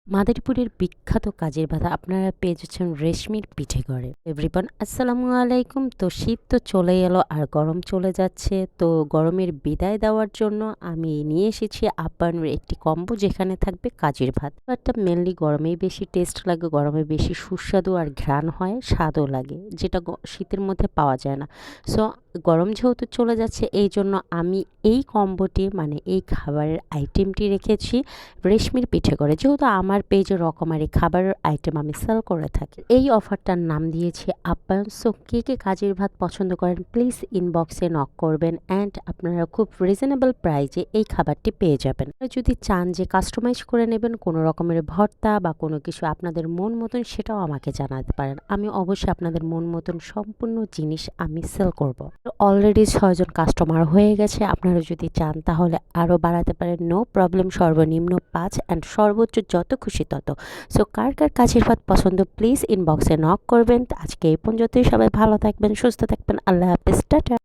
মাদারীপুরের বিখ্যাত কাজের ভাতা আপনারা পেয়ে যাচ্ছেন রেশমির পিঠে ঘরে। এভরিওয়ান আসসালামু আলাইকুম। তো শীত তো চলে এলো আর গরম চলে যাচ্ছে। তো গরমের বিদায় দেওয়ার জন্য আমি নিয়ে এসেছি আপ্যায়নের একটি কম্বো যেখানে থাকবে কাজের ভাত। ভাতটা মেনলি গরমেই বেশি টেস্ট লাগে, গরমে বেশি সুস্বাদু আর ঘ্রাণ হয়, স্বাদও লাগে, যেটা শীতের মধ্যে পাওয়া যায় না। সো গরম যেহেতু চলে যাচ্ছে এই জন্য আমি এই কম্বোটি মানে এই খাবারের আইটেমটি রেখেছি রেশমির পিঠে করে। যেহেতু আমার পেজে রকমারি খাবারের আইটেম আমি সেল করে থাকি, এই অফারটার নাম দিয়েছি আপ্যায়ন। সো কে কে কাজের ভাত পছন্দ করেন প্লিজ ইনবক্সে নক করবেন অ্যান্ড আপনারা খুব রিজনেবল প্রাইজে এই খাবারটি পেয়ে যাবেন। যদি চান যে কাস্টমাইজ করে নেবেন কোনো রকমের ভর্তা বা কোনো কিছু আপনাদের মন মতন, সেটাও আমাকে জানাতে পারেন। আমি অবশ্যই আপনাদের মন মতন সম্পূর্ণ জিনিস আমি সেল করব। অলরেডি 6 জন কাস্টমার হয়ে গেছে, আপনারা যদি চান তাহলে আরও বাড়াতে পারেন, নো প্রবলেম। সর্বনিম্ন 5 অ্যান্ড সর্বোচ্চ যত খুশি তত। সো কার কার কাজের ভাত পছন্দ প্লিজ ইনবক্সে নক করবেন। আজকে এই পর্যন্তই, সবাই ভালো থাকবেন, সুস্থ থাকবেন, আল্লাহ হাফেজ, টাটা।